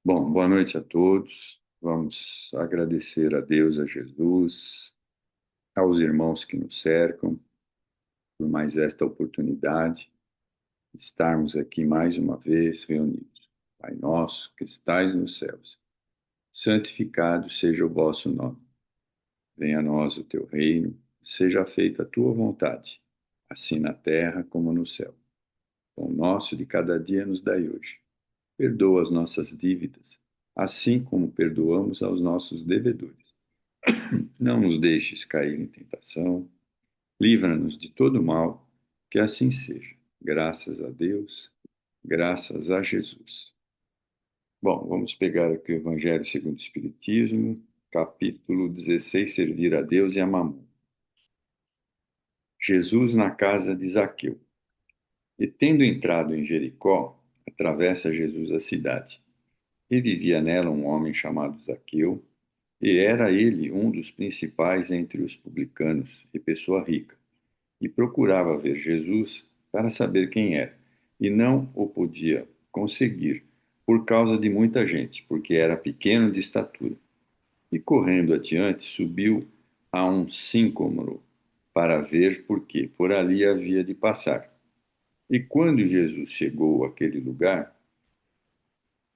Bom, boa noite a todos. Vamos agradecer a Deus, a Jesus, aos irmãos que nos cercam por mais esta oportunidade de estarmos aqui mais uma vez reunidos. Pai nosso que estais nos céus, santificado seja o vosso nome. Venha a nós o teu reino, seja feita a tua vontade, assim na terra como no céu. O pão nosso de cada dia nos dai hoje. Perdoa as nossas dívidas, assim como perdoamos aos nossos devedores. Não nos deixes cair em tentação, livra-nos de todo mal, que assim seja. Graças a Deus, graças a Jesus. Bom, vamos pegar aqui o Evangelho segundo o Espiritismo, capítulo 16, Servir a Deus e a Mamon. Jesus na casa de Zaqueu. E tendo entrado em Jericó, atravessa Jesus a cidade. E vivia nela um homem chamado Zaqueu, e era ele um dos principais entre os publicanos e pessoa rica. E procurava ver Jesus para saber quem era, e não o podia conseguir por causa de muita gente, porque era pequeno de estatura. E correndo adiante, subiu a um sicômoro para ver porque por ali havia de passar. E quando Jesus chegou àquele lugar,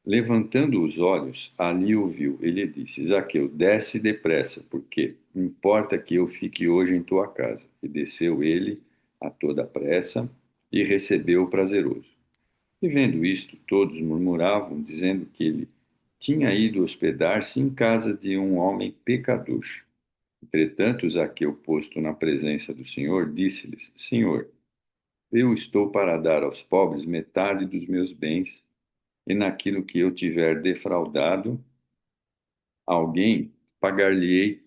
levantando os olhos, ali o viu. Ele disse: Zaqueu, desce depressa, porque importa que eu fique hoje em tua casa. E desceu ele a toda pressa e recebeu o prazeroso. E vendo isto, todos murmuravam, dizendo que ele tinha ido hospedar-se em casa de um homem pecador. Entretanto, Zaqueu, posto na presença do Senhor, disse-lhes: Senhor, eu estou para dar aos pobres metade dos meus bens, e naquilo que eu tiver defraudado alguém, pagar-lhe-ei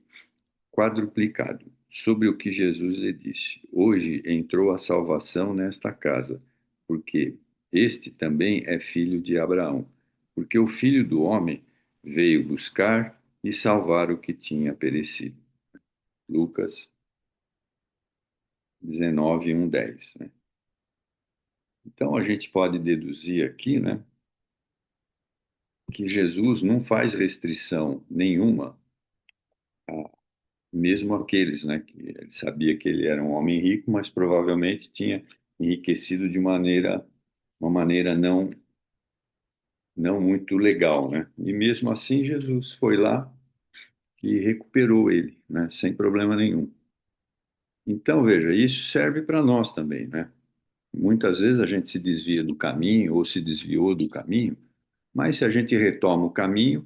quadruplicado. Sobre o que Jesus lhe disse: Hoje entrou a salvação nesta casa, porque este também é filho de Abraão. Porque o filho do homem veio buscar e salvar o que tinha perecido. Lucas 19, 1, 10. Né? Então a gente pode deduzir aqui, né, que Jesus não faz restrição nenhuma, mesmo aqueles, né, que ele sabia que ele era um homem rico, mas provavelmente tinha enriquecido de uma maneira não muito legal, né? E mesmo assim Jesus foi lá e recuperou ele, né, sem problema nenhum. Então, veja, isso serve para nós também, né? Muitas vezes a gente se desvia do caminho ou se desviou do caminho, mas se a gente retoma o caminho,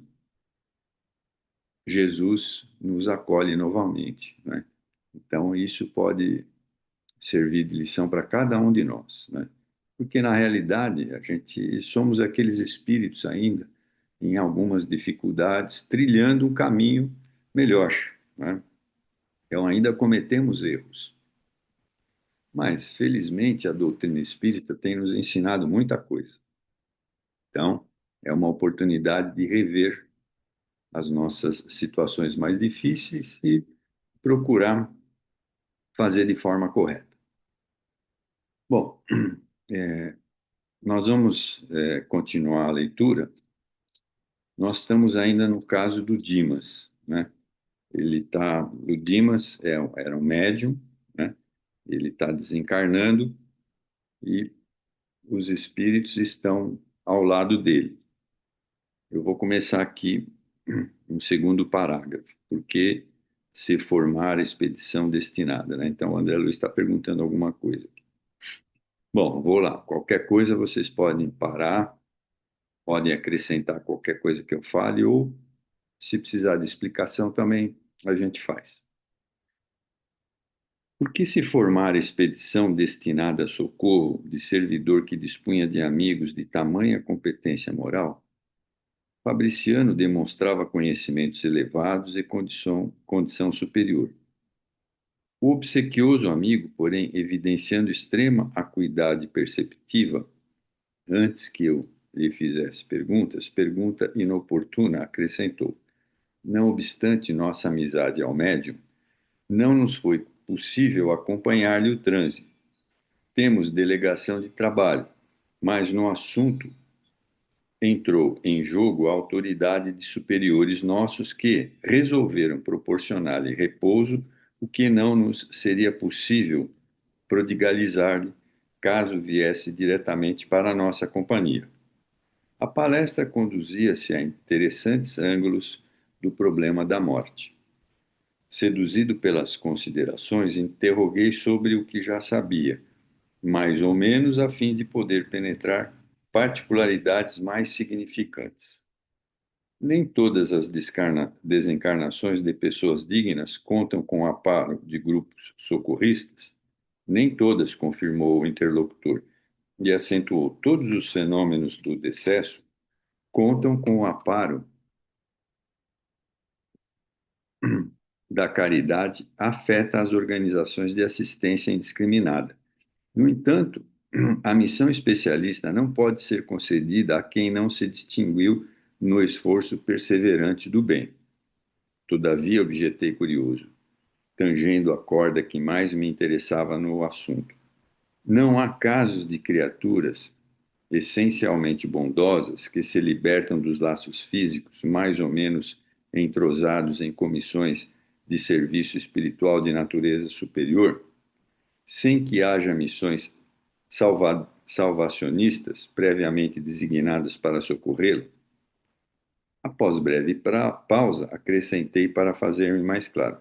Jesus nos acolhe novamente, né? Então, isso pode servir de lição para cada um de nós, né? Porque na realidade a gente somos aqueles espíritos ainda em algumas dificuldades, trilhando um caminho melhor, né? Então ainda cometemos erros, mas felizmente a doutrina espírita tem nos ensinado muita coisa. Então é uma oportunidade de rever as nossas situações mais difíceis e procurar fazer de forma correta. Bom, nós vamos continuar a leitura. Nós estamos ainda no caso do Dimas, né? O Dimas era um médium, né? Ele está desencarnando e os espíritos estão ao lado dele. Eu vou começar aqui no segundo parágrafo, porque se formar a expedição destinada, né? Então, o André Luiz está perguntando alguma coisa. Bom, vou lá. Qualquer coisa vocês podem parar, podem acrescentar qualquer coisa que eu fale, ou se precisar de explicação também, a gente faz. Por que se formar expedição destinada a socorro de servidor que dispunha de amigos de tamanha competência moral? Fabriciano demonstrava conhecimentos elevados e condição superior. O obsequioso amigo, porém, evidenciando extrema acuidade perceptiva, antes que eu lhe fizesse pergunta inoportuna, acrescentou: Não obstante nossa amizade ao médium, não nos foi possível acompanhar-lhe o trânsito. Temos delegação de trabalho, mas no assunto entrou em jogo a autoridade de superiores nossos que resolveram proporcionar-lhe repouso, o que não nos seria possível prodigalizar-lhe caso viesse diretamente para a nossa companhia. A palestra conduzia-se a interessantes ângulos do problema da morte. Seduzido pelas considerações, interroguei sobre o que já sabia, mais ou menos a fim de poder penetrar particularidades mais significantes. Nem todas as desencarnações de pessoas dignas contam com o amparo de grupos socorristas. Nem todas, confirmou o interlocutor, e acentuou: todos os fenômenos do decesso contam com o amparo da caridade afeta as organizações de assistência indiscriminada. No entanto, a missão especialista não pode ser concedida a quem não se distinguiu no esforço perseverante do bem. Todavia, objetei curioso, tangendo a corda que mais me interessava no assunto. Não há casos de criaturas essencialmente bondosas que se libertam dos laços físicos, mais ou menos entrosados em comissões de serviço espiritual de natureza superior, sem que haja missões salvacionistas previamente designadas para socorrê-lo? Após breve pausa, acrescentei para fazer-me mais claro.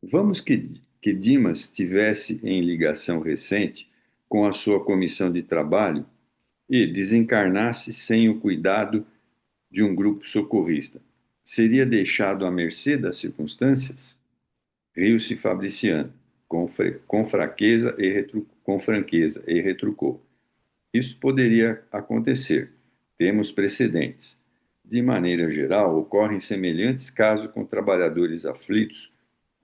Vamos que Dimas tivesse em ligação recente com a sua comissão de trabalho e desencarnasse sem o cuidado de um grupo socorrista. Seria deixado à mercê das circunstâncias? Riu-se Fabriciano, com franqueza, e retrucou. Isso poderia acontecer. Temos precedentes. De maneira geral, ocorrem semelhantes casos com trabalhadores aflitos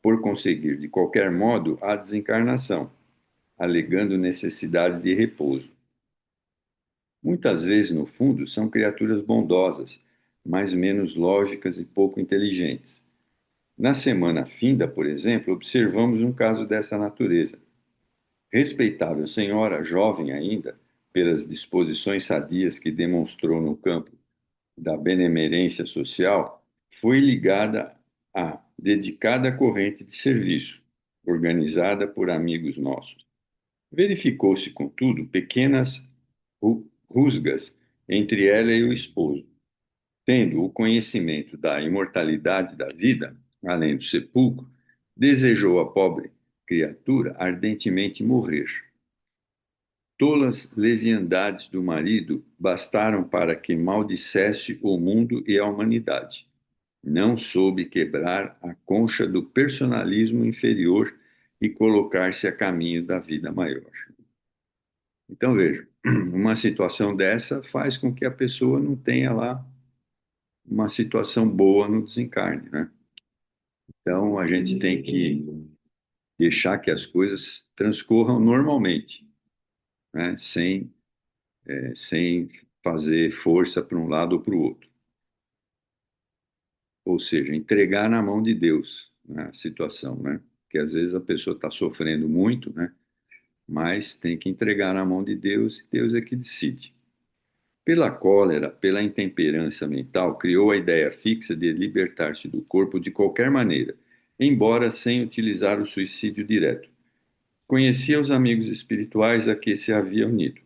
por conseguir, de qualquer modo, a desencarnação, alegando necessidade de repouso. Muitas vezes, no fundo, são criaturas bondosas, mas menos lógicas e pouco inteligentes. Na semana finda, por exemplo, observamos um caso dessa natureza. Respeitável senhora, jovem ainda, pelas disposições sadias que demonstrou no campo da benemerência social, foi ligada à dedicada corrente de serviço, organizada por amigos nossos. Verificou-se, contudo, pequenas rusgas entre ela e o esposo. Tendo o conhecimento da imortalidade da vida, além do sepulcro, desejou a pobre criatura ardentemente morrer. Tolas leviandades do marido bastaram para que maldissesse o mundo e a humanidade. Não soube quebrar a concha do personalismo inferior e colocar-se a caminho da vida maior. Então, veja, uma situação dessa faz com que a pessoa não tenha lá uma situação boa no desencarne, né? Então, a gente tem que deixar que as coisas transcorram normalmente, né? Sem fazer força para um lado ou para o outro. Ou seja, entregar na mão de Deus, né, a situação, né? Porque às vezes a pessoa está sofrendo muito, né? Mas tem que entregar na mão de Deus e Deus é que decide. Pela cólera, pela intemperança mental, criou a ideia fixa de libertar-se do corpo de qualquer maneira, embora sem utilizar o suicídio direto. Conhecia os amigos espirituais a que se havia unido,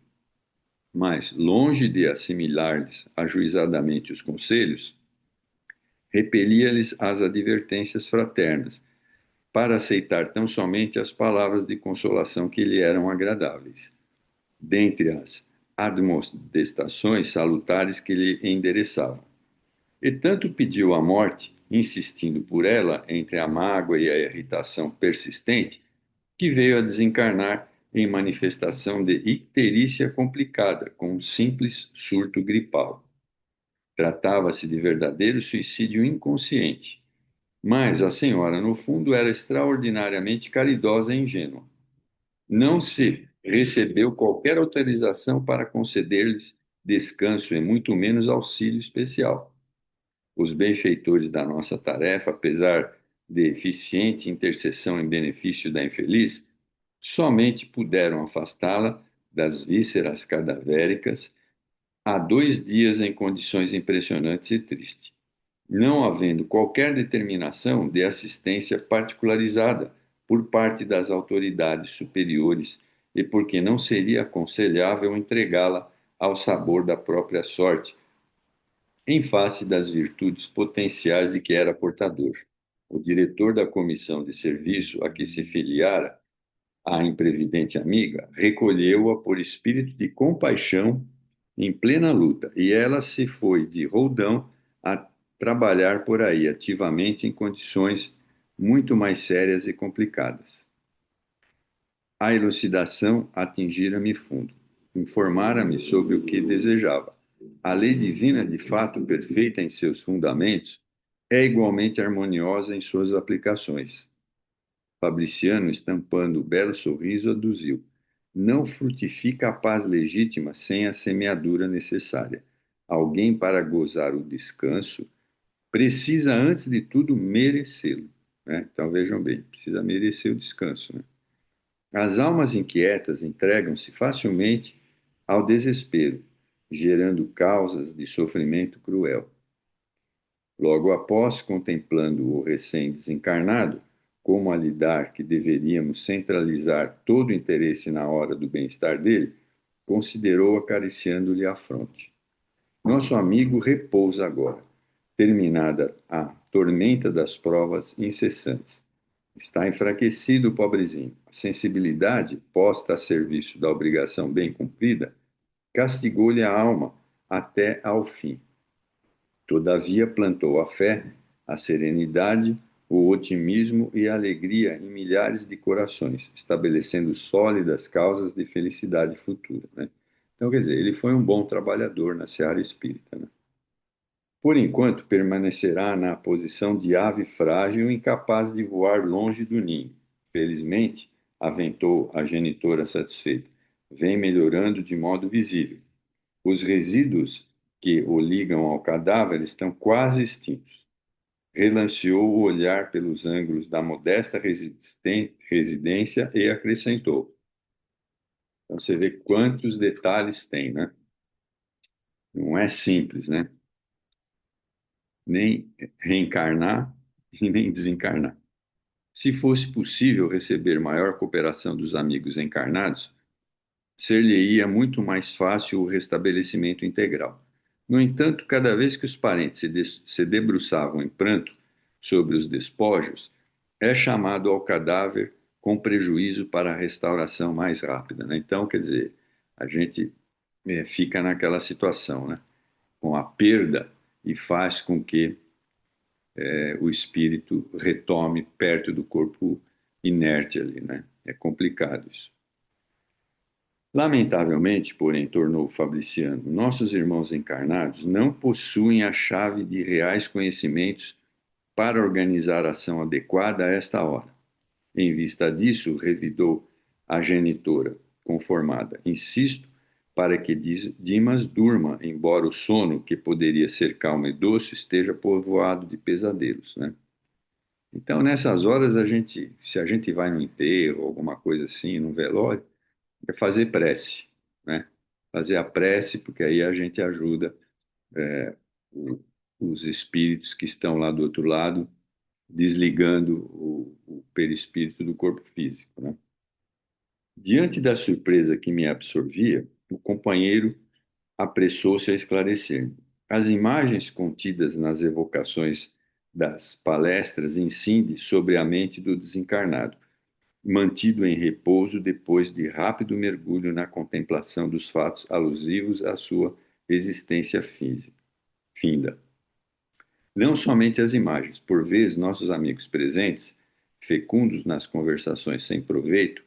mas, longe de assimilar-lhes ajuizadamente os conselhos, repelia-lhes as advertências fraternas, para aceitar tão somente as palavras de consolação que lhe eram agradáveis. Dentre as admoestações salutares que lhe endereçavam. E tanto pediu a morte, insistindo por ela entre a mágoa e a irritação persistente, que veio a desencarnar em manifestação de icterícia complicada, com um simples surto gripal. Tratava-se de verdadeiro suicídio inconsciente, mas a senhora, no fundo, era extraordinariamente caridosa e ingênua. Não se recebeu qualquer autorização para conceder-lhes descanso e muito menos auxílio especial. Os benfeitores da nossa tarefa, apesar de eficiente intercessão em benefício da infeliz, somente puderam afastá-la das vísceras cadavéricas há 2 dias em condições impressionantes e tristes, não havendo qualquer determinação de assistência particularizada por parte das autoridades superiores e porque não seria aconselhável entregá-la ao sabor da própria sorte, em face das virtudes potenciais de que era portador. O diretor da comissão de serviço a que se filiara a imprevidente amiga recolheu-a por espírito de compaixão em plena luta, e ela se foi de roldão a trabalhar por aí ativamente em condições muito mais sérias e complicadas. A elucidação atingira-me fundo, informara-me sobre o que desejava. A lei divina, de fato perfeita em seus fundamentos, é igualmente harmoniosa em suas aplicações. Fabriciano, estampando o belo sorriso, aduziu: não frutifica a paz legítima sem a semeadura necessária. Alguém, para gozar o descanso, precisa, antes de tudo, merecê-lo. Né? Então, vejam bem, precisa merecer o descanso. Né? As almas inquietas entregam-se facilmente ao desespero, gerando causas de sofrimento cruel. Logo após, contemplando o recém-desencarnado, como a lhe dar que deveríamos centralizar todo o interesse na hora do bem-estar dele, considerou acariciando-lhe a fronte. Nosso amigo repousa agora, terminada a tormenta das provas incessantes. Está enfraquecido o pobrezinho. A sensibilidade, posta a serviço da obrigação bem cumprida, castigou-lhe a alma até ao fim. Todavia plantou a fé, a serenidade, o otimismo e a alegria em milhares de corações, estabelecendo sólidas causas de felicidade futura. Né? Então, quer dizer, ele foi um bom trabalhador na seara espírita. Né? Por enquanto, permanecerá na posição de ave frágil, incapaz de voar longe do ninho. Felizmente, aventou a genitora satisfeita, vem melhorando de modo visível. Os resíduos que o ligam ao cadáver estão quase extintos. Relanceou o olhar pelos ângulos da modesta residência e acrescentou. Então você vê quantos detalhes tem, né? Não é simples, né? Nem reencarnar e nem desencarnar. Se fosse possível receber maior cooperação dos amigos encarnados, ser-lhe-ia muito mais fácil o restabelecimento integral. No entanto, cada vez que os parentes se debruçavam em pranto sobre os despojos, é chamado ao cadáver com prejuízo para a restauração mais rápida. Né? Então, quer dizer, a gente fica naquela situação, né? Com a perda e faz com que o espírito retome perto do corpo inerte ali. Né? É complicado isso. Lamentavelmente, porém, tornou Fabriciano, nossos irmãos encarnados não possuem a chave de reais conhecimentos para organizar a ação adequada a esta hora. Em vista disso, revidou a genitora, conformada. Insisto para que Dimas durma, embora o sono, que poderia ser calmo e doce, esteja povoado de pesadelos, né? Então, nessas horas, se a gente vai no enterro, alguma coisa assim, num velório, é fazer prece, né? Fazer a prece, porque aí a gente ajuda o- os espíritos que estão lá do outro lado, desligando o perispírito do corpo físico, né? Diante da surpresa que me absorvia, o companheiro apressou-se a esclarecer-me. As imagens contidas nas evocações das palestras incidem sobre a mente do desencarnado, mantido em repouso depois de rápido mergulho na contemplação dos fatos alusivos à sua existência física, finda. Não somente as imagens, por vezes nossos amigos presentes, fecundos nas conversações sem proveito,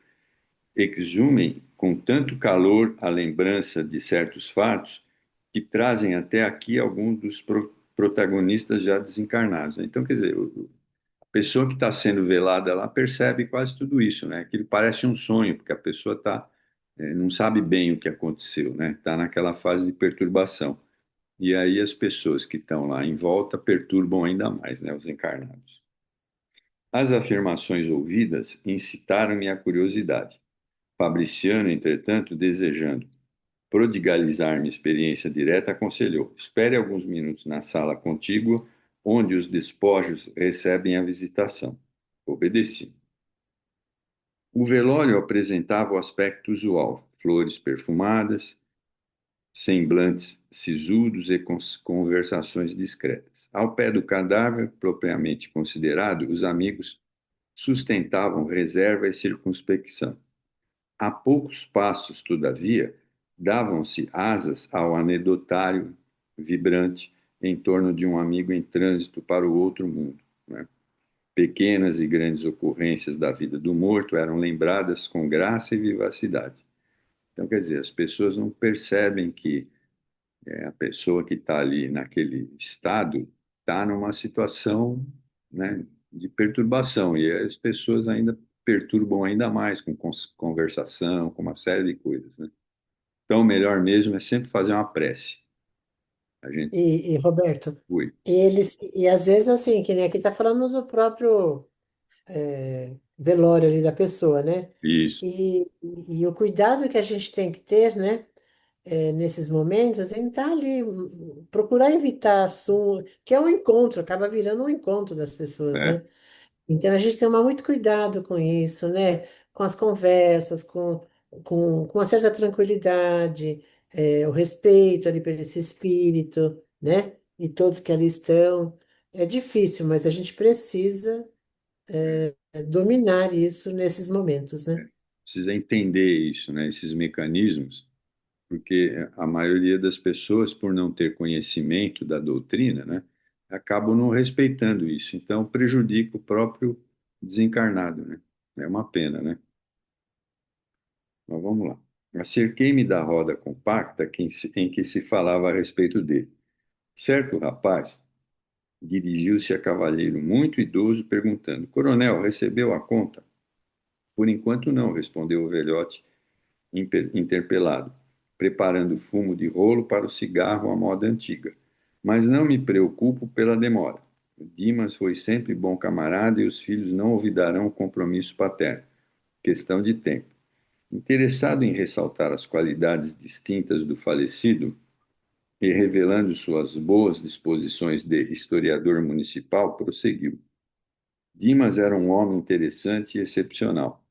exumem com tanto calor a lembrança de certos fatos que trazem até aqui alguns dos protagonistas já desencarnados. Então, quer dizer, a pessoa que está sendo velada lá percebe quase tudo isso, né? Aquilo parece um sonho, porque a pessoa não sabe bem o que aconteceu, né? Está naquela fase de perturbação. E aí as pessoas que estão lá em volta perturbam ainda mais, né? Os encarnados. As afirmações ouvidas incitaram-me a curiosidade. Fabriciano, entretanto, desejando prodigalizar minha experiência direta, aconselhou: espere alguns minutos na sala contígua, onde os despojos recebem a visitação. Obedeci. O velório apresentava o aspecto usual: flores perfumadas, semblantes sisudos e conversações discretas. Ao pé do cadáver, propriamente considerado, os amigos sustentavam reserva e circunspecção. A poucos passos, todavia, davam-se asas ao anedotário vibrante em torno de um amigo em trânsito para o outro mundo, né? Pequenas e grandes ocorrências da vida do morto eram lembradas com graça e vivacidade. Então, quer dizer, as pessoas não percebem que a pessoa que está ali naquele estado está numa situação, né, de perturbação, e as pessoas ainda perturbam ainda mais com conversação, com uma série de coisas, né? Então, o melhor mesmo é sempre fazer uma prece. A gente, Roberto, ui, e às vezes assim, que nem aqui tá falando do próprio velório ali da pessoa, né? isso, E o cuidado que a gente tem que ter, né? Nesses momentos, em estar ali, procurar evitar assunto, que é um encontro, acaba virando um encontro das pessoas, é, né? Então a gente tem que tomar muito cuidado com isso, né? Com as conversas, com uma certa tranquilidade, o respeito ali por esse espírito, né? E todos que ali estão. É difícil, mas a gente precisa dominar isso nesses momentos, né? precisa entender isso, né, esses mecanismos, porque a maioria das pessoas, por não ter conhecimento da doutrina, né, acabam não respeitando isso. Então, prejudica o próprio desencarnado, né? É uma pena, né? Mas vamos lá. Acerquei-me da roda compacta em que se falava a respeito dele. Certo rapaz dirigiu-se a cavalheiro muito idoso, perguntando: Coronel, recebeu a conta? Por enquanto não, respondeu o velhote interpelado, preparando fumo de rolo para o cigarro à moda antiga. Mas não me preocupo pela demora. Dimas foi sempre bom camarada e os filhos não olvidarão o compromisso paterno. Questão de tempo. Interessado em ressaltar as qualidades distintas do falecido e revelando suas boas disposições de historiador municipal, prosseguiu. Dimas era um homem interessante e excepcional.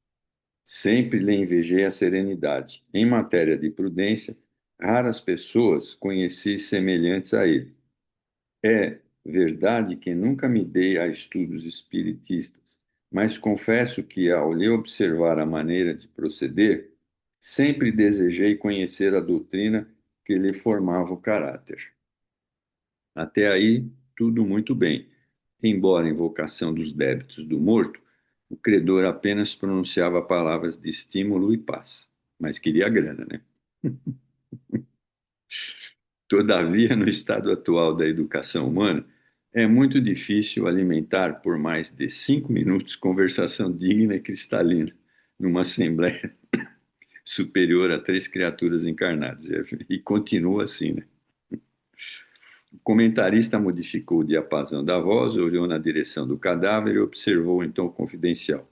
Sempre lhe invejei a serenidade. Em matéria de prudência, raras pessoas conheci semelhantes a ele. É verdade que nunca me dei a estudos espiritistas, mas confesso que, ao lhe observar a maneira de proceder, sempre desejei conhecer a doutrina que lhe formava o caráter. Até aí, tudo muito bem. Embora invocação dos débitos do morto, o credor apenas pronunciava palavras de estímulo e paz, mas queria grana, né? Todavia, no estado atual da educação humana, é muito difícil alimentar por mais de 5 minutos conversação digna e cristalina numa assembleia superior a três criaturas encarnadas. E continua assim, né? O comentarista modificou o diapasão da voz, olhou na direção do cadáver e observou então confidencial.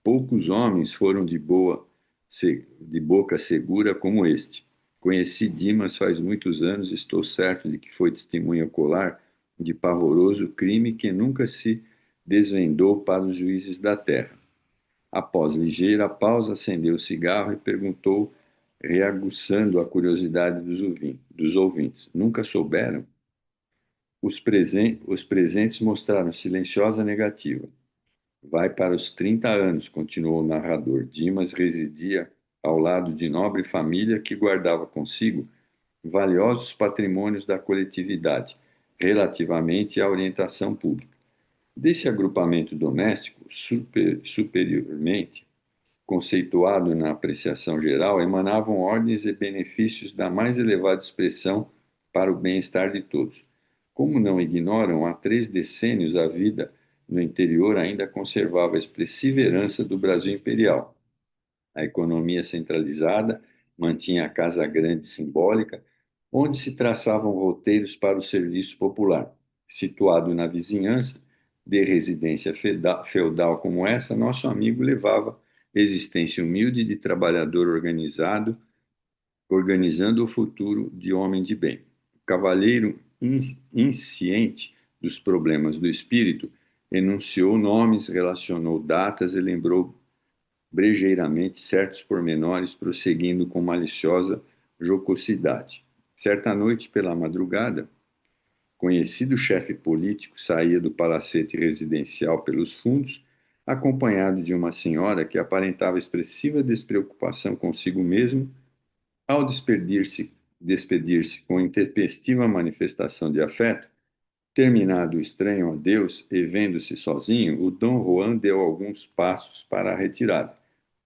Poucos homens foram de boca segura como este. Conheci Dimas faz muitos anos e estou certo de que foi testemunha ocular de pavoroso crime que nunca se desvendou para os juízes da terra. Após ligeira pausa, acendeu o cigarro e perguntou, reaguçando a curiosidade dos ouvintes: Nunca souberam? Os presentes mostraram silenciosa negativa. Vai para os 30 anos, continuou o narrador. Dimas residia ao lado de nobre família que guardava consigo valiosos patrimônios da coletividade, relativamente à orientação pública. Desse agrupamento doméstico, superiormente conceituado na apreciação geral, emanavam ordens e benefícios da mais elevada expressão para o bem-estar de todos. Como não ignoram, há 3 decênios a vida no interior ainda conservava a expressiva herança do Brasil imperial. A economia centralizada mantinha a Casa Grande simbólica, onde se traçavam roteiros para o serviço popular. Situado na vizinhança de residência feudal como essa, nosso amigo levava existência humilde de trabalhador organizado organizando o futuro de homem de bem. O cavaleiro, insciente dos problemas do espírito, enunciou nomes, relacionou datas e lembrou brejeiramente certos pormenores, prosseguindo com maliciosa jocosidade. Certa noite, pela madrugada, conhecido chefe político saía do palacete residencial pelos fundos, acompanhado de uma senhora que aparentava expressiva despreocupação consigo mesmo. Ao despedir-se com intempestiva manifestação de afeto, terminado o estranho adeus e vendo-se sozinho, o Dom Juan deu alguns passos para a retirada.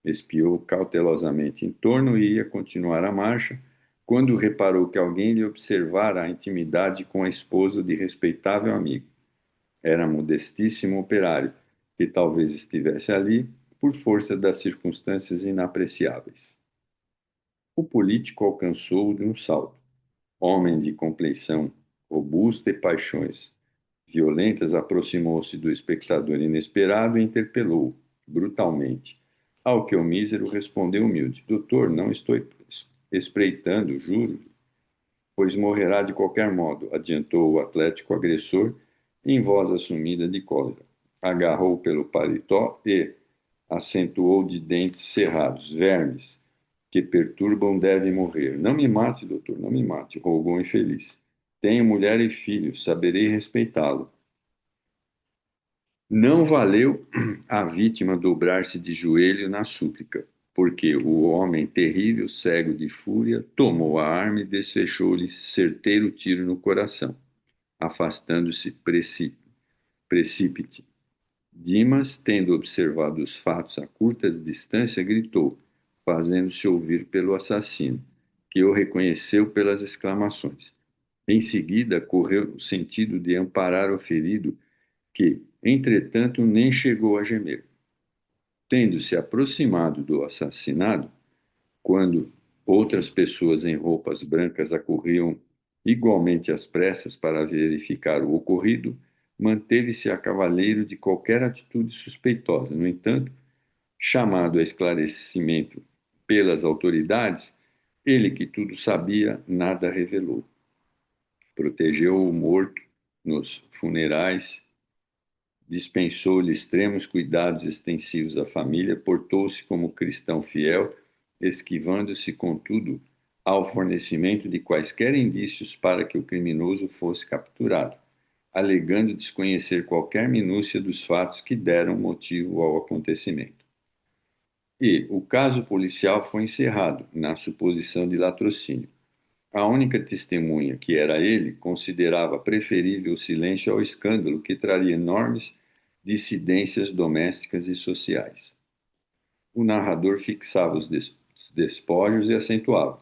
Espiou cautelosamente em torno e ia continuar a marcha, quando reparou que alguém lhe observara a intimidade com a esposa de respeitável amigo. Era modestíssimo operário, que talvez estivesse ali por força das circunstâncias inapreciáveis. O político alcançou-o de um salto. Homem de compleição robusta e paixões violentas, aproximou-se do espectador inesperado e interpelou-o brutalmente. Ao que o mísero respondeu humilde: Doutor, não estou espreitando, juro, pois morrerá de qualquer modo, adiantou o atlético agressor em voz assumida de cólera. Agarrou pelo paletó e acentuou de dentes cerrados: Vermes que perturbam devem morrer. Não me mate, doutor, não me mate, rogou o infeliz. Tenho mulher e filhos, saberei respeitá-lo. Não valeu a vítima dobrar-se de joelho na súplica, porque o homem terrível, cego de fúria, tomou a arma e desfechou-lhe certeiro tiro no coração, afastando-se precípite. Dimas, tendo observado os fatos a curta distância, gritou, fazendo-se ouvir pelo assassino, que o reconheceu pelas exclamações. Em seguida, correu no sentido de amparar o ferido, que, entretanto, nem chegou a gemer. Tendo se aproximado do assassinado, quando outras pessoas em roupas brancas acorriam igualmente às pressas para verificar o ocorrido, manteve-se a cavaleiro de qualquer atitude suspeitosa. No entanto, chamado a esclarecimento pelas autoridades, ele que tudo sabia, nada revelou. Protegeu o morto nos funerais, dispensou-lhe extremos cuidados extensivos à família, portou-se como cristão fiel, esquivando-se, contudo, ao fornecimento de quaisquer indícios para que o criminoso fosse capturado, alegando desconhecer qualquer minúcia dos fatos que deram motivo ao acontecimento. E o caso policial foi encerrado, na suposição de latrocínio. A única testemunha, que era ele, considerava preferível o silêncio ao escândalo que traria enormes dissidências domésticas e sociais. O narrador fixava os despojos e acentuava: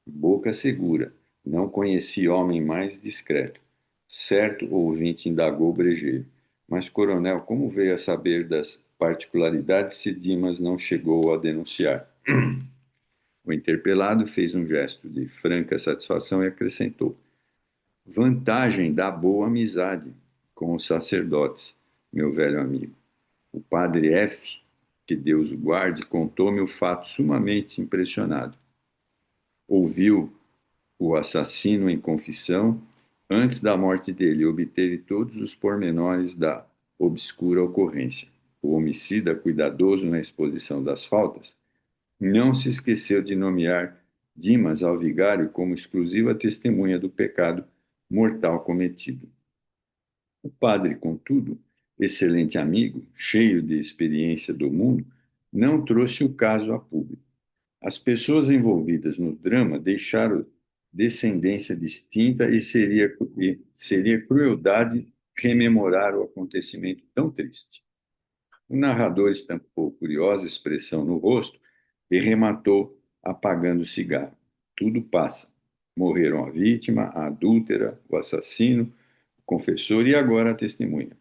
boca segura, não conheci homem mais discreto. Certo, o ouvinte indagou brejeiro. Mas, coronel, como veio a saber das particularidades se Dimas não chegou a denunciar? O interpelado fez um gesto de franca satisfação e acrescentou: vantagem da boa amizade com os sacerdotes, meu velho amigo. O padre F., que Deus o guarde, contou-me o fato sumamente impressionado. Ouviu o assassino em confissão antes da morte dele e obteve todos os pormenores da obscura ocorrência. O homicida, cuidadoso na exposição das faltas, não se esqueceu de nomear Dimas ao vigário como exclusiva testemunha do pecado mortal cometido. O padre, contudo, excelente amigo, cheio de experiência do mundo, não trouxe o caso a público. As pessoas envolvidas no drama deixaram descendência distinta e seria crueldade rememorar o acontecimento tão triste. O narrador estampou curiosa expressão no rosto e rematou apagando o cigarro. Tudo passa. Morreram a vítima, a adúltera, o assassino, o confessor e agora a testemunha.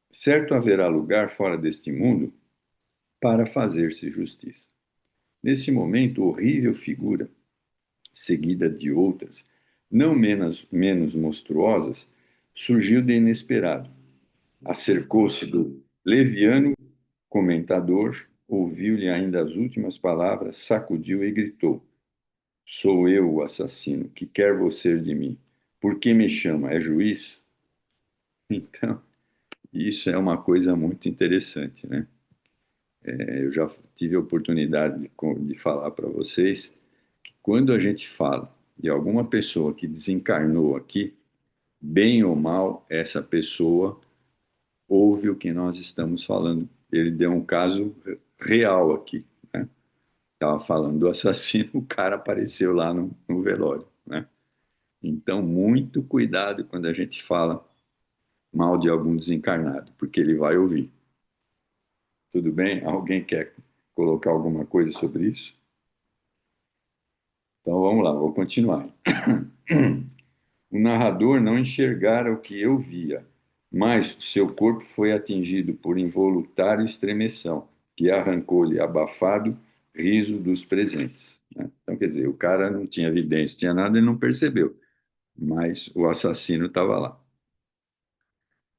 Certo haverá lugar fora deste mundo para fazer-se justiça. Nesse momento, horrível figura, seguida de outras, não menos monstruosas, surgiu de inesperado. Acercou-se do leviano comentador, ouviu-lhe ainda as últimas palavras, sacudiu e gritou: Sou eu o assassino. Que quer você de mim? Por que me chama? É juiz? Então, isso é uma coisa muito interessante, né? Eu já tive a oportunidade de falar para vocês que quando a gente fala de alguma pessoa que desencarnou aqui, bem ou mal, essa pessoa ouve o que nós estamos falando. Ele deu um caso real aqui, né? Estava falando do assassino, o cara apareceu lá no velório, né? Então, muito cuidado quando a gente fala mal de algum desencarnado, porque ele vai ouvir. Tudo bem? Alguém quer colocar alguma coisa sobre isso? Então vamos lá, vou continuar. O narrador não enxergara o que eu via, mas seu corpo foi atingido por involuntário estremeção, que arrancou-lhe abafado riso dos presentes, né? Então, quer dizer, o cara não tinha evidência, tinha nada, ele não percebeu, mas o assassino estava lá.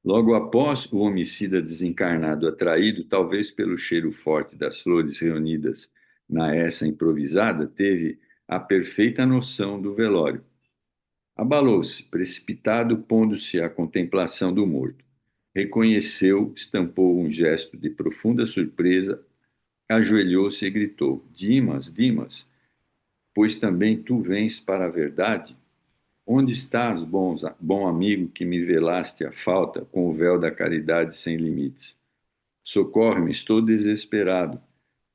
Logo após o homicida desencarnado atraído, talvez pelo cheiro forte das flores reunidas na essa improvisada, teve a perfeita noção do velório. Abalou-se, precipitado, pondo-se à contemplação do morto. Reconheceu, estampou um gesto de profunda surpresa, ajoelhou-se e gritou: Dimas, Dimas, pois também tu vens para a verdade? Onde estás, bom amigo, que me velaste a falta com o véu da caridade sem limites? Socorre-me, estou desesperado.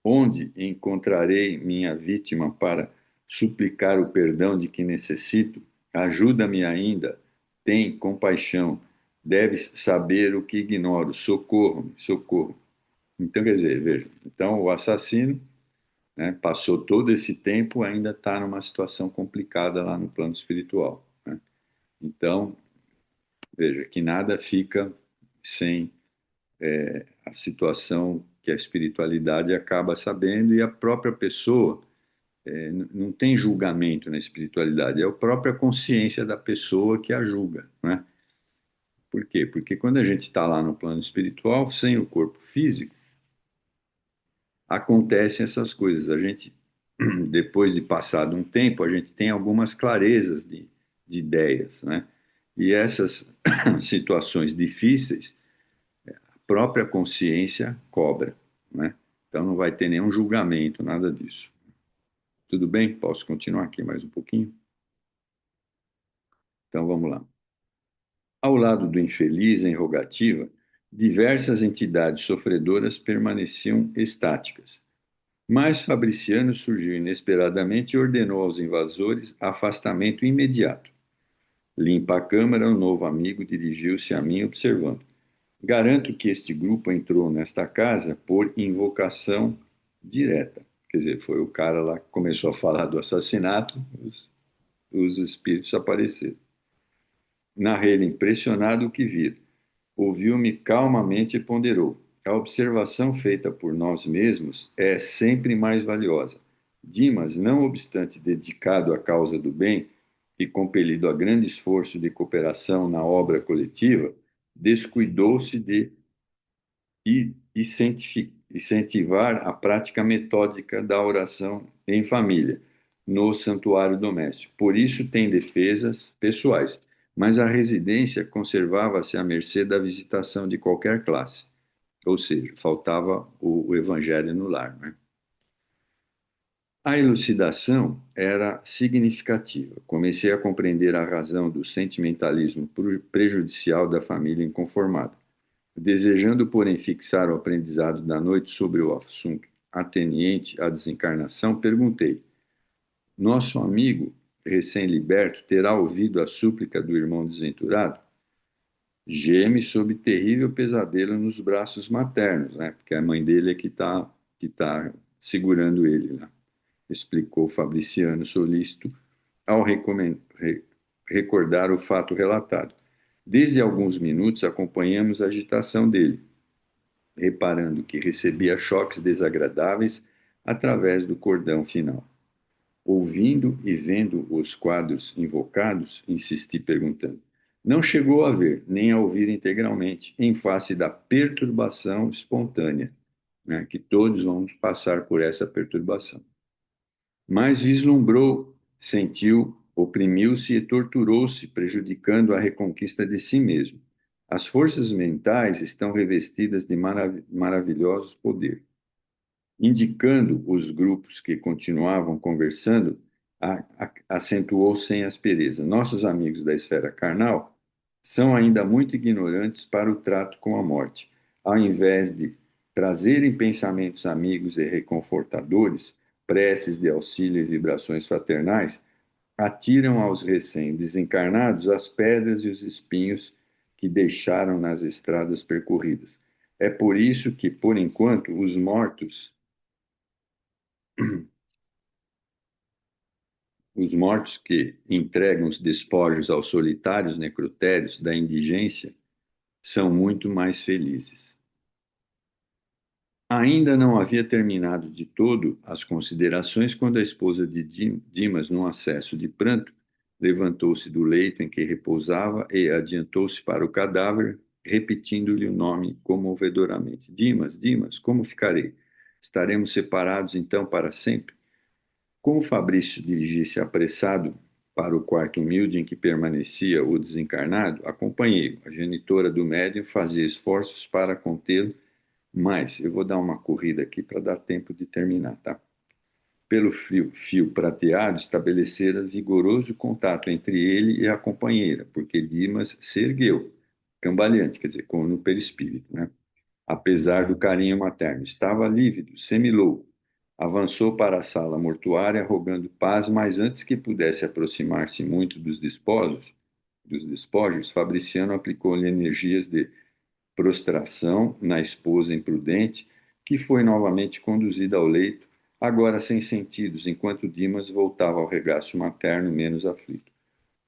Onde encontrarei minha vítima para suplicar o perdão de que necessito? Ajuda-me ainda. Tem compaixão. Deves saber o que ignoro. Socorro-me, socorro. Então, quer dizer, veja, então o assassino, né, passou todo esse tempo, ainda está numa situação complicada lá no plano espiritual, né? Então, veja, que nada fica sem a situação que a espiritualidade acaba sabendo e a própria pessoa não tem julgamento na espiritualidade, é a própria consciência da pessoa que a julga, né? Por quê? Porque quando a gente está lá no plano espiritual, sem o corpo físico, acontecem essas coisas. A gente, depois de passado um tempo, a gente tem algumas clarezas de ideias, né? E essas situações difíceis, a própria consciência cobra, né? Então não vai ter nenhum julgamento, nada disso. Tudo bem? Posso continuar aqui mais um pouquinho? Então vamos lá. Ao lado do infeliz em rogativa, diversas entidades sofredoras permaneciam estáticas. Mas Fabriciano surgiu inesperadamente e ordenou aos invasores afastamento imediato. Limpa a câmara, o novo amigo dirigiu-se a mim observando. Garanto que este grupo entrou nesta casa por invocação direta. Quer dizer, foi o cara lá que começou a falar do assassinato, os espíritos apareceram. Narrei-lhe impressionado o que vira. Ouviu-me calmamente e ponderou. A observação feita por nós mesmos é sempre mais valiosa. Dimas, não obstante dedicado à causa do bem e compelido a grande esforço de cooperação na obra coletiva, descuidou-se de incentivar a prática metódica da oração em família, no santuário doméstico. Por isso tem defesas pessoais, mas a residência conservava-se à mercê da visitação de qualquer classe. Ou seja, faltava o evangelho no lar, né? A elucidação era significativa. Comecei a compreender a razão do sentimentalismo prejudicial da família inconformada. Desejando, porém, fixar o aprendizado da noite sobre o assunto ateniente à desencarnação, perguntei: Nosso amigo recém-liberto terá ouvido a súplica do irmão desventurado? Geme sob terrível pesadelo nos braços maternos, né? Porque a mãe dele é que tá segurando ele, né? Explicou Fabriciano solícito ao recordar o fato relatado. Desde alguns minutos acompanhamos a agitação dele, reparando que recebia choques desagradáveis através do cordão final. Ouvindo e vendo os quadros invocados, insisti perguntando. Não chegou a ver, nem a ouvir integralmente, em face da perturbação espontânea, né, que todos vamos passar por essa perturbação. Mas vislumbrou sentiu, oprimiu-se e torturou-se, prejudicando a reconquista de si mesmo. As forças mentais estão revestidas de maravilhosos poderes. Indicando os grupos que continuavam conversando, acentuou sem aspereza. Nossos amigos da esfera carnal são ainda muito ignorantes para o trato com a morte. Ao invés de trazerem pensamentos amigos e reconfortadores, preces de auxílio e vibrações fraternais, atiram aos recém-desencarnados as pedras e os espinhos que deixaram nas estradas percorridas. É por isso que, por enquanto, os mortos que entregam os despojos aos solitários necrotérios da indigência são muito mais felizes. Ainda não havia terminado de todo as considerações quando a esposa de Dimas, num acesso de pranto, levantou-se do leito em que repousava e adiantou-se para o cadáver, repetindo-lhe o nome comovedoramente. Dimas, Dimas, como ficarei? Estaremos separados então para sempre? Como Fabrício dirigia-se apressado para o quarto humilde em que permanecia o desencarnado, acompanhei-o. A genitora do médium fazia esforços para contê-lo, mas eu vou dar uma corrida aqui para dar tempo de terminar, tá? Pelo fio prateado, estabelecera vigoroso contato entre ele e a companheira, porque Dimas se ergueu, cambaleante, quer dizer, como no perispírito, né? Apesar do carinho materno. Estava lívido, semilouco. Avançou para a sala mortuária, rogando paz, mas antes que pudesse aproximar-se muito dos despojos, Fabriciano aplicou-lhe energias de prostração na esposa imprudente, que foi novamente conduzida ao leito, agora sem sentidos, enquanto Dimas voltava ao regaço materno menos aflito.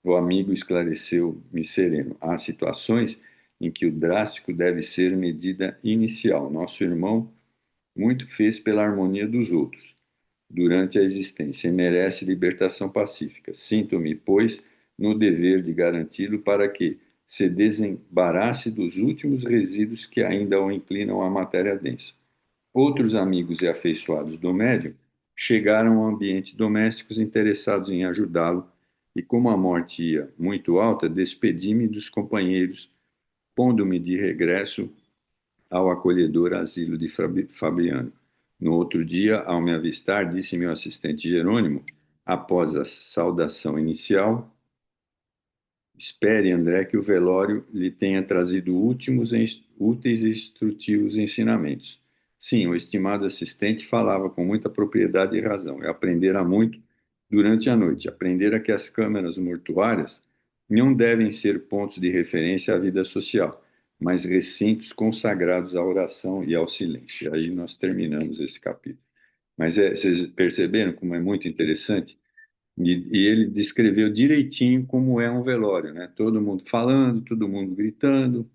O amigo esclareceu-me sereno. Há situações em que o drástico deve ser medida inicial. Nosso irmão muito fez pela harmonia dos outros durante a existência e merece libertação pacífica. Sinto-me, pois, no dever de garanti-lo para que se desembarace dos últimos resíduos que ainda o inclinam à matéria densa. Outros amigos e afeiçoados do médium chegaram ao ambiente domésticos interessados em ajudá-lo, e como a morte ia muito alta, despedi-me dos companheiros, pondo-me de regresso ao acolhedor asilo de Fabiano. No outro dia, ao me avistar, disse meu assistente Jerônimo, após a saudação inicial: espere, André, que o velório lhe tenha trazido úteis e instrutivos ensinamentos. Sim, o estimado assistente falava com muita propriedade e razão. E aprendera muito durante a noite. Aprendera que as câmaras mortuárias não devem ser pontos de referência à vida social, mas recintos consagrados à oração e ao silêncio. E aí nós terminamos esse capítulo. Mas vocês perceberam como é muito interessante? E ele descreveu direitinho como é um velório, né? Todo mundo falando, todo mundo gritando,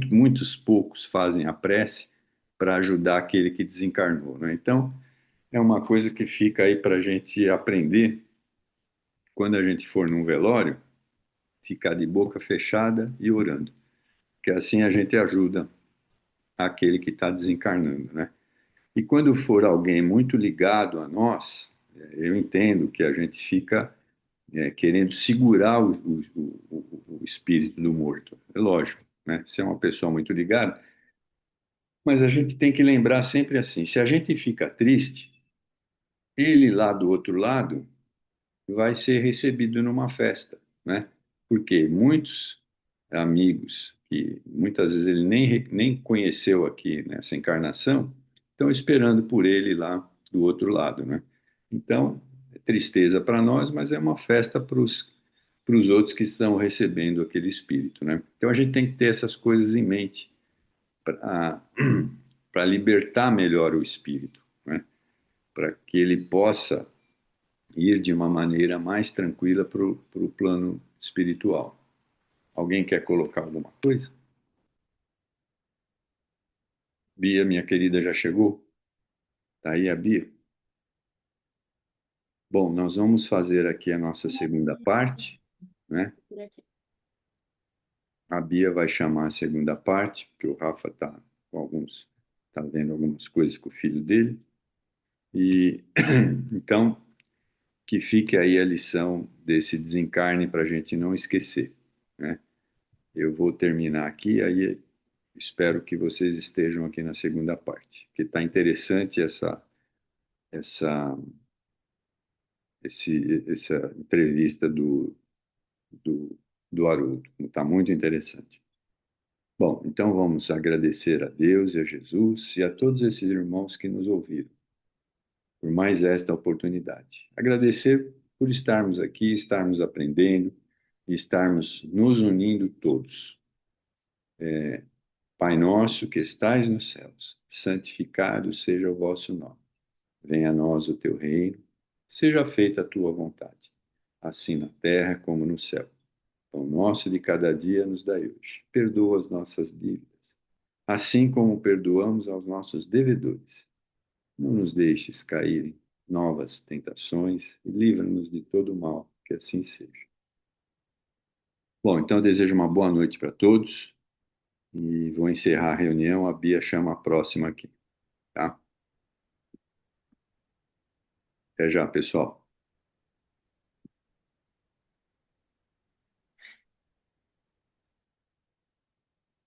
muitos poucos fazem a prece para ajudar aquele que desencarnou, né? Então, é uma coisa que fica aí para a gente aprender quando a gente for num velório, ficar de boca fechada e orando, porque assim a gente ajuda aquele que está desencarnando, né? E quando for alguém muito ligado a nós, eu entendo que a gente fica querendo segurar o espírito do morto. É lógico, né? Se é uma pessoa muito ligada, mas a gente tem que lembrar sempre assim: se a gente fica triste, ele lá do outro lado vai ser recebido numa festa, né? Porque muitos amigos que muitas vezes ele nem conheceu aqui nessa encarnação estão esperando por ele lá do outro lado, né? Então, é tristeza para nós, mas é uma festa para os outros que estão recebendo aquele espírito, né? Então a gente tem que ter essas coisas em mente para para libertar melhor o espírito, né? Para que ele possa ir de uma maneira mais tranquila para o plano espiritual. Alguém quer colocar alguma coisa? Bia, minha querida, já chegou? Tá aí a Bia? Bom, nós vamos fazer aqui a nossa segunda parte, né? A Bia vai chamar a segunda parte, porque o Rafa está vendo algumas coisas com o filho dele. E então, que fique aí a lição desse desencarne para a gente não esquecer, né? Eu vou terminar aqui, aí espero que vocês estejam aqui na segunda parte, porque está interessante essa, essa entrevista do, do Haroldo. Está muito interessante. Bom, então vamos agradecer a Deus e a Jesus e a todos esses irmãos que nos ouviram por mais esta oportunidade. Agradecer por estarmos aqui, estarmos aprendendo e estarmos nos unindo todos. Pai nosso que estais nos céus, santificado seja o vosso nome. Venha a nós o teu reino, seja feita a tua vontade, assim na terra como no céu. O nosso de cada dia nos dai hoje. Perdoa as nossas dívidas, assim como perdoamos aos nossos devedores. Não nos deixes cair em novas tentações e livra-nos de todo mal, que assim seja. Bom, então eu desejo uma boa noite para todos e vou encerrar a reunião. A Bia chama a próxima aqui, tá? Até já, pessoal.